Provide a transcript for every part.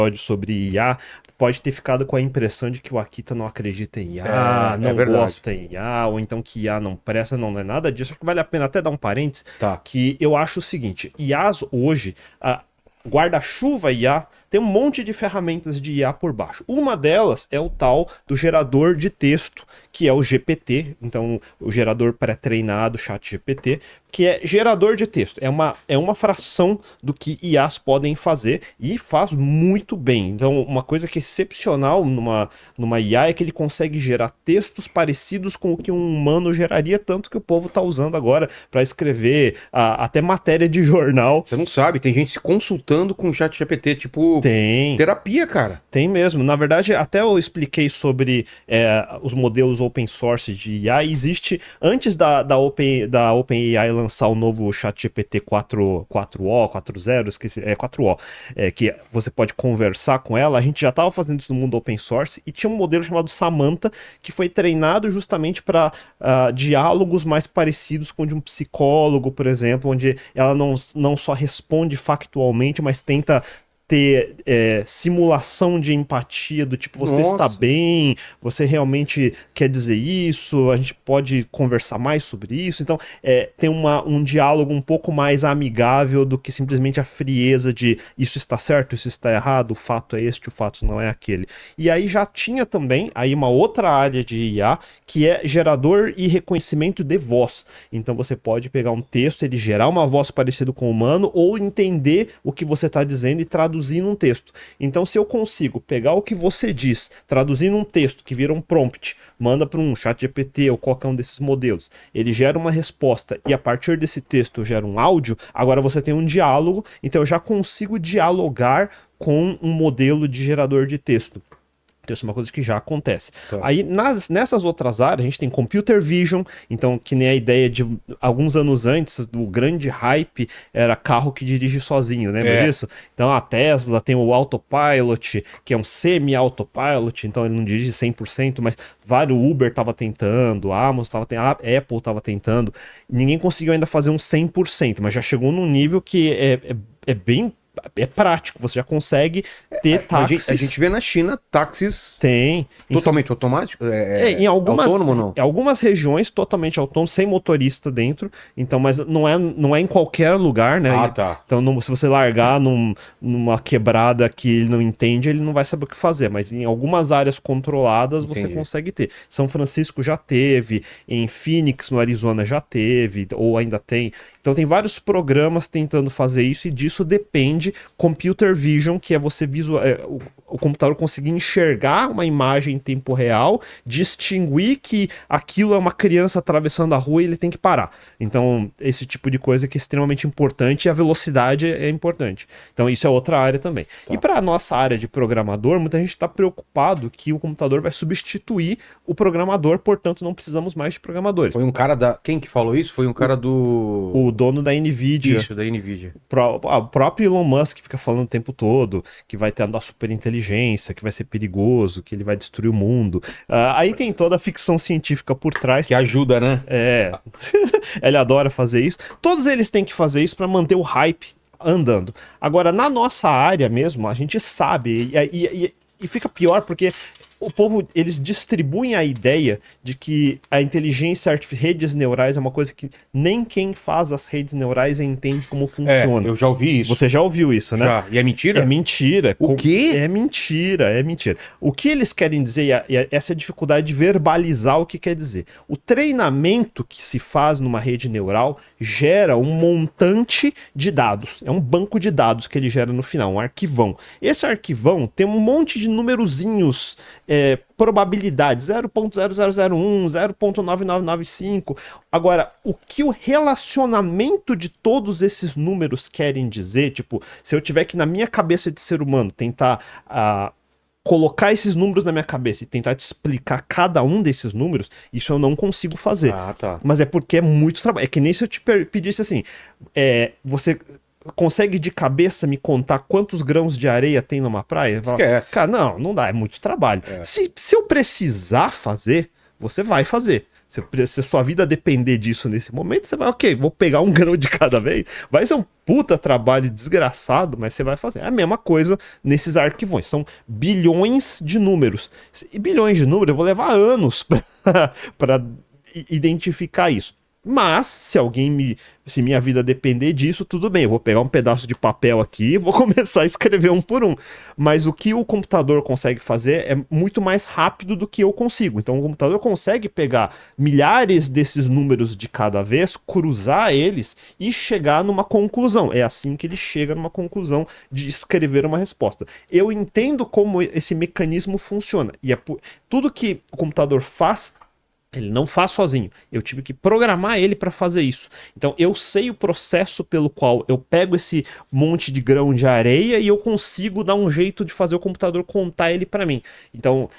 episódio sobre IA, pode ter ficado com a impressão de que o Akita não acredita em IA, não verdade. gosta em IA, ou então que IA não presta, não é nada disso. Acho que vale a pena até dar um parênteses, Tá. que eu acho o seguinte, IAs hoje, guarda-chuva IA, tem um monte de ferramentas de IA por baixo. Uma delas é o tal do gerador de texto, que é o GPT, então o gerador pré-treinado, ChatGPT, que é gerador de texto. É uma fração do que IAs podem fazer e faz muito bem. Então, uma coisa que é excepcional numa IA é que ele consegue gerar textos parecidos com o que um humano geraria, tanto que o povo está usando agora para escrever até matéria de jornal. Você não sabe, tem gente se consultando com o ChatGPT, tipo, Tem. terapia, cara. Tem mesmo. Na verdade, até eu expliquei sobre os modelos open source de IA. Existe, antes da OpenAI lançar o novo ChatGPT 4.0, 4.0, esqueci, 4O, que você pode conversar com ela, a gente já estava fazendo isso no mundo open source e tinha um modelo chamado Samantha, que foi treinado justamente para diálogos mais parecidos com o de um psicólogo, por exemplo, onde ela não só responde factualmente, mas tenta ter simulação de empatia, do tipo, você está bem, você realmente quer dizer isso, a gente pode conversar mais sobre isso. Então, tem um diálogo um pouco mais amigável do que simplesmente a frieza de isso está certo, isso está errado, o fato é este, o fato não é aquele. E aí já tinha também aí uma outra área de IA, que é gerador e reconhecimento de voz. Então, você pode pegar um texto, ele gerar uma voz parecida com o humano, ou entender o que você está dizendo e traduzir num texto. Então, se eu consigo pegar o que você diz, traduzir num texto que vira um prompt, manda para um ChatGPT ou qualquer um desses modelos, ele gera uma resposta e a partir desse texto gera um áudio, agora você tem um diálogo, então eu já consigo dialogar com um modelo de gerador de texto. Então, isso é uma coisa que já acontece. Tá. Aí, nessas outras áreas, a gente tem computer vision, então, que nem a ideia de alguns anos antes, o grande hype era carro que dirige sozinho, lembra disso? Então, a Tesla tem o autopilot, que é um semi-autopilot, então ele não dirige 100%, mas vários Uber estava tentando, a Amazon estava tentando, a Apple estava tentando. Ninguém conseguiu ainda fazer um 100%, mas já chegou num nível que é bem prático, você já consegue ter táxis. A gente vê na China táxis tem totalmente automáticos? Em Autônomo, não? Em algumas regiões totalmente autônomo, sem motorista dentro, então, mas não é em qualquer lugar, né? Tá. Então, se você largar numa quebrada que ele não entende, ele não vai saber o que fazer, mas em algumas áreas controladas você consegue ter. São Francisco já teve, em Phoenix, no Arizona, já teve, ou ainda tem. Então tem vários programas tentando fazer isso e disso depende computer vision, que é você o computador conseguir enxergar uma imagem em tempo real, distinguir que aquilo é uma criança atravessando a rua e ele tem que parar. Então esse tipo de coisa que é extremamente importante e a velocidade é importante. Então isso é outra área também. Tá. E para a nossa área de programador, muita gente está preocupado que o computador vai substituir o programador, portanto não precisamos mais de programadores. Foi um cara Quem que falou isso? Foi um cara O dono da NVIDIA. Isso, da NVIDIA. O próprio Elon Musk fica falando o tempo todo que vai ter a super inteligência, que vai ser perigoso, que ele vai destruir o mundo. Aí tem toda a ficção científica por trás. Que ajuda, né? Ele adora fazer isso. Todos eles têm que fazer isso para manter o hype andando. Agora, na nossa área mesmo, a gente sabe, e fica pior porque o povo, eles distribuem a ideia de que a inteligência artificial, redes neurais é uma coisa que nem quem faz as redes neurais entende como funciona. Eu já ouvi isso. Você já ouviu isso, né? Já. E é mentira? É mentira. O quê? É mentira, é mentira. O que eles querem dizer, e essa é a dificuldade de verbalizar o que quer dizer. O treinamento que se faz numa rede neural gera um montante de dados. É um banco de dados que ele gera no final, um arquivão. Esse arquivão tem um monte de numerozinhos, probabilidade 0.0001, 0.9995. Agora, o que o relacionamento de todos esses números querem dizer, tipo, se eu tiver que na minha cabeça de ser humano tentar colocar esses números na minha cabeça e tentar te explicar cada um desses números, isso eu não consigo fazer. Tá. Mas é porque é muito trabalho. É que nem se eu te pedisse assim, você consegue de cabeça me contar quantos grãos de areia tem numa praia? Esquece. Cara, não dá, é muito trabalho. Se eu precisar fazer, você vai fazer. Se a sua vida depender disso nesse momento, você vai, ok, vou pegar um grão de cada vez. Vai ser um puta trabalho desgraçado, mas você vai fazer. É a mesma coisa nesses arquivões. São bilhões de números. E bilhões de números, eu vou levar anos para identificar isso. Mas, se minha vida depender disso, tudo bem, eu vou pegar um pedaço de papel aqui e vou começar a escrever um por um. Mas o que o computador consegue fazer é muito mais rápido do que eu consigo. Então o computador consegue pegar milhares desses números de cada vez, cruzar eles e chegar numa conclusão. É assim que ele chega numa conclusão de escrever uma resposta. Eu entendo como esse mecanismo funciona. E tudo que o computador faz, ele não faz sozinho. Eu tive que programar ele para fazer isso. Então eu sei o processo pelo qual eu pego esse monte de grão de areia e eu consigo dar um jeito de fazer o computador contar ele para mim. Então,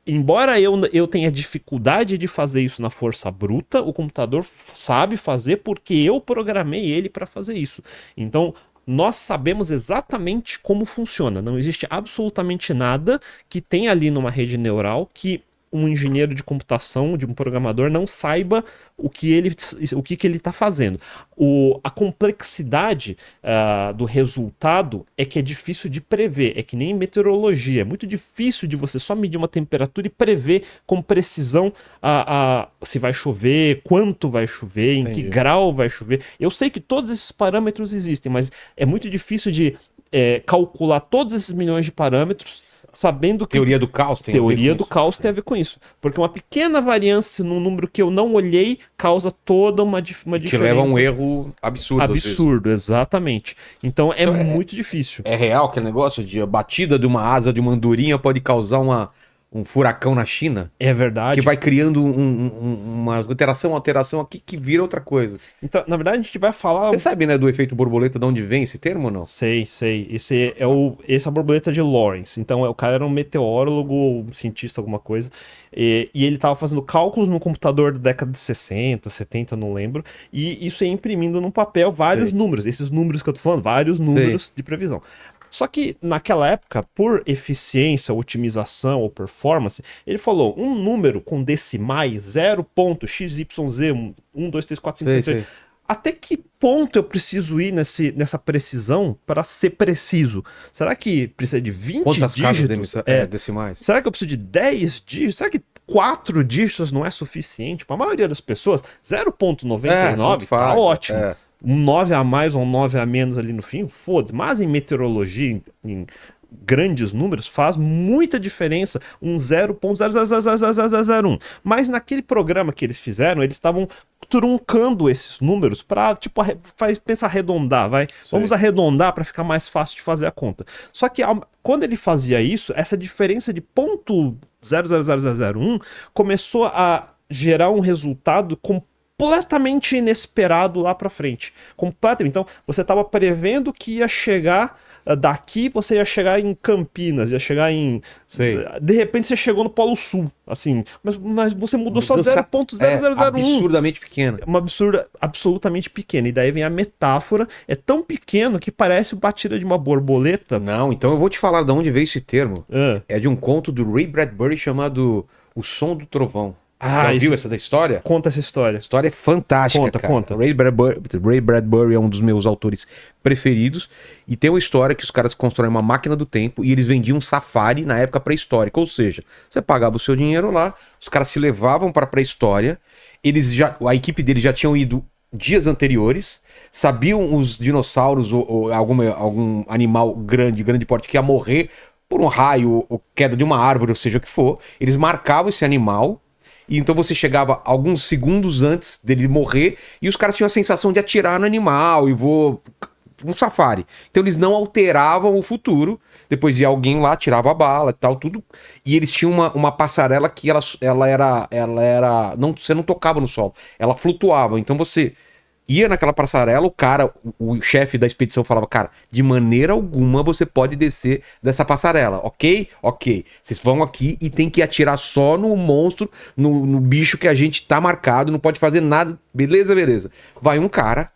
embora eu tenha dificuldade de fazer isso na força bruta, o computador sabe fazer porque eu programei ele para fazer isso. Então, nós sabemos exatamente como funciona. Não existe absolutamente nada que tenha ali numa rede neural que um engenheiro de computação, de um programador, não saiba o que ele está fazendo. A complexidade do resultado é que é difícil de prever, é que nem meteorologia, é muito difícil de você só medir uma temperatura e prever com precisão se vai chover, quanto vai chover, em que grau vai chover. Eu sei que todos esses parâmetros existem, mas é muito difícil de calcular todos esses milhões de parâmetros sabendo que... Teoria do caos tem Teoria do caos tem a ver com isso. Porque uma pequena variância num número que eu não olhei causa toda uma diferença. Que leva a um erro absurdo. Absurdo, exatamente. Então é muito difícil. É real aquele negócio de a batida de uma asa de uma andorinha pode causar um furacão na China? É verdade. Que vai criando uma alteração aqui que vira outra coisa. Então, na verdade, a gente vai falar... Você sabe, né, do efeito borboleta, de onde vem esse termo ou não? Sei. Esse é a borboleta de Lorentz. Então, o cara era um meteorólogo, um cientista, alguma coisa. E ele estava fazendo cálculos no computador da década de 60, 70, não lembro. E isso ia imprimindo num papel vários números. Esses números que eu tô falando, vários números de previsão. Só que naquela época, por eficiência, otimização ou performance, ele falou um número com decimais 0.xyz, 1, 2, 3, 4, 5, 6, 7. Até que ponto eu preciso ir nessa precisão para ser preciso? Será que precisa de 20 Quantas dígitos? Casas decimais? Será que eu preciso de 10 dígitos? Será que 4 dígitos não é suficiente? Para a maioria das pessoas, 0.99 tá ótimo. Um 9 a mais ou um 9 a menos ali no fim, foda-se. Mas em meteorologia, em grandes números, faz muita diferença um 0.0000001. Mas naquele programa que eles fizeram, eles estavam truncando esses números para, tipo, pensar arredondar, vai. Vamos arredondar para ficar mais fácil de fazer a conta. Só que quando ele fazia isso, essa diferença de 0.00001 começou a gerar um resultado completamente inesperado lá pra frente. Completamente. Então, você estava prevendo que ia chegar daqui, você ia chegar em Campinas, ia chegar em... De repente, você chegou no Polo Sul, assim. Mas você mudou só 0.0001. Absurdamente pequena. Uma absurda, absolutamente pequena. E daí vem a metáfora. É tão pequeno que parece batida de uma borboleta. Não, então eu vou te falar de onde veio esse termo. É de um conto do Ray Bradbury chamado O Som do Trovão. Já viu essa da história? Conta essa história. A história é fantástica, Conta. Ray Bradbury é um dos meus autores preferidos. E tem uma história que os caras constroem uma máquina do tempo e eles vendiam um safari na época pré-histórica. Ou seja, você pagava o seu dinheiro lá, os caras se levavam para a pré-história, a equipe deles já tinham ido dias anteriores, sabiam os dinossauros ou algum animal grande porte que ia morrer por um raio ou queda de uma árvore, ou seja o que for. Eles marcavam esse animal. E então você chegava alguns segundos antes dele morrer e os caras tinham a sensação de atirar no animal e um safari. Então eles não alteravam o futuro. Depois ia alguém lá, tirava a bala e tal, tudo. E eles tinham uma passarela que ela era você não tocava no solo, ela flutuava. Então você ia naquela passarela, o chefe da expedição falava, cara, de maneira alguma você pode descer dessa passarela, ok? Ok. Vocês vão aqui e tem que atirar só no monstro, no bicho que a gente tá marcado, não pode fazer nada. Beleza. Vai um cara,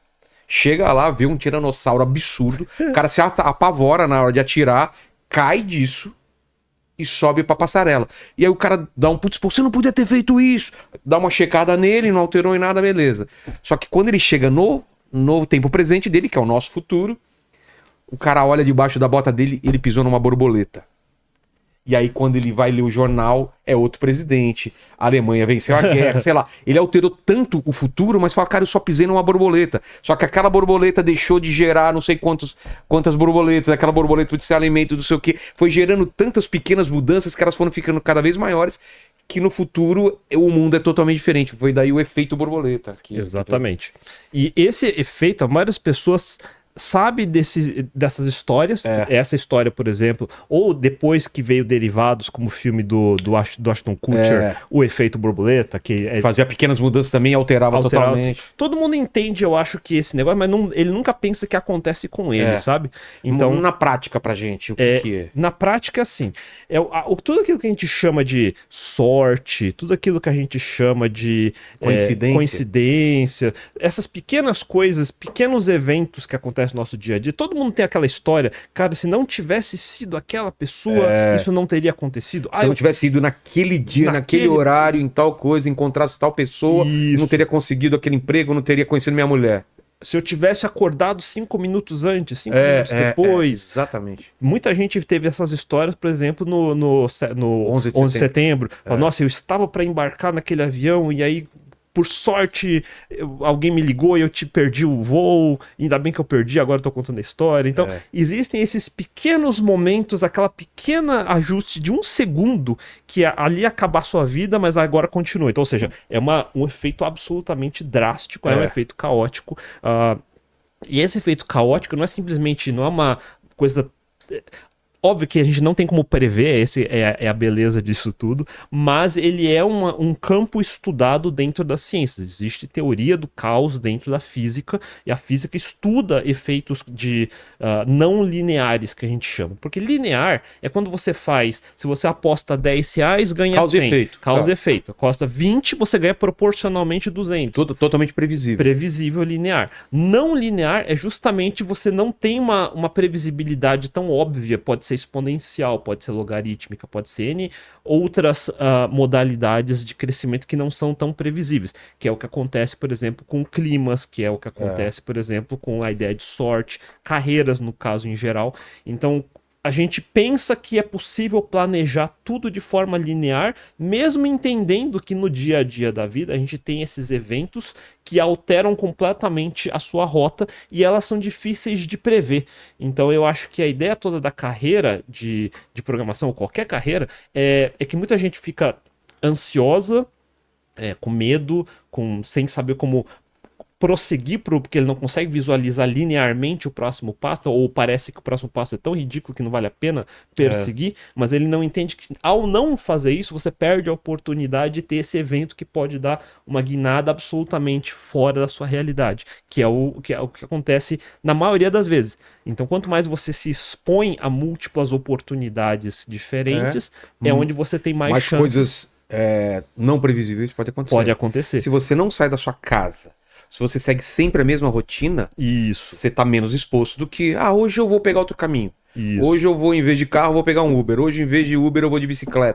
chega lá, vê um tiranossauro absurdo, o cara se apavora na hora de atirar, cai disso, e sobe pra passarela. E aí o cara dá um putz, você não podia ter feito isso. Dá uma checada nele, não alterou em nada, beleza. Só que quando ele chega no tempo presente dele, que é o nosso futuro, o cara olha debaixo da bota dele e ele pisou numa borboleta. E aí, quando ele vai ler o jornal, é outro presidente. A Alemanha venceu a guerra, sei lá. Ele alterou tanto o futuro, mas fala, cara, eu só pisei numa borboleta. Só que aquela borboleta deixou de gerar não sei quantas borboletas, aquela borboleta pode ser alimento, não sei o quê. Foi gerando tantas pequenas mudanças que elas foram ficando cada vez maiores, que no futuro o mundo é totalmente diferente. Foi daí o efeito borboleta. Exatamente. E esse efeito, a maioria das pessoas sabe dessas histórias, essa história, por exemplo, ou depois que veio derivados, como o filme do Ashton Kutcher, O Efeito Borboleta, que fazia pequenas mudanças também, alterava totalmente. Todo mundo entende, eu acho, que esse negócio, mas ele nunca pensa que acontece com ele, sabe? Então, na prática pra gente, o que é? Na prática, assim, tudo aquilo que a gente chama de sorte, tudo aquilo que a gente chama de coincidência, essas pequenas coisas, pequenos eventos que acontecem no nosso dia a dia, todo mundo tem aquela história, cara, se não tivesse sido aquela pessoa, isso não teria acontecido. Se não tivesse ido naquele dia, naquele horário, em tal coisa, encontrasse tal pessoa, não teria conseguido aquele emprego, não teria conhecido minha mulher. Se eu tivesse acordado 5 minutos antes, 5 minutos depois. Exatamente. Muita gente teve essas histórias, por exemplo, no 11 de setembro. Fala, nossa, eu estava para embarcar naquele avião e aí, por sorte, alguém me ligou e eu perdi o voo. Ainda bem que eu perdi, agora eu tô contando a história. Então, existem esses pequenos momentos, aquela pequena ajuste de 1 segundo que ali acaba a sua vida, mas agora continua. Então, ou seja, é um efeito absolutamente drástico, é um efeito caótico. E esse efeito caótico não é uma coisa... Óbvio que a gente não tem como prever, esse é a beleza disso tudo, mas ele é um campo estudado dentro das ciências. Existe teoria do caos dentro da física, e a física estuda efeitos não lineares, que a gente chama. Porque linear é quando se você aposta R$10, ganha causa 100. Efeito. Causa e efeito. Aposta 20, você ganha proporcionalmente 200. Totalmente previsível. Previsível linear. Não linear é justamente você não tem uma previsibilidade tão óbvia, pode ser exponencial, pode ser logarítmica, pode ser N outras modalidades de crescimento que não são tão previsíveis, que é o que acontece, por exemplo, com climas, que é o que acontece, por exemplo, com a ideia de sorte, carreiras, no caso, em geral. Então, a gente pensa que é possível planejar tudo de forma linear, mesmo entendendo que no dia a dia da vida a gente tem esses eventos que alteram completamente a sua rota e elas são difíceis de prever. Então eu acho que a ideia toda da carreira de programação, ou qualquer carreira, é que muita gente fica ansiosa, com medo, sem saber como prosseguir porque ele não consegue visualizar linearmente o próximo passo, ou parece que o próximo passo é tão ridículo que não vale a pena perseguir, mas ele não entende que ao não fazer isso, você perde a oportunidade de ter esse evento que pode dar uma guinada absolutamente fora da sua realidade, que é o que acontece na maioria das vezes. Então, quanto mais você se expõe a múltiplas oportunidades diferentes, é onde você tem mais chances. Coisas não previsíveis podem acontecer. Pode acontecer. Se você não sai da sua casa, se você segue sempre a mesma rotina, você tá menos exposto do que, hoje eu vou pegar outro caminho. Hoje eu vou, em vez de carro, eu vou pegar um Uber. Hoje, em vez de Uber, eu vou de bicicleta.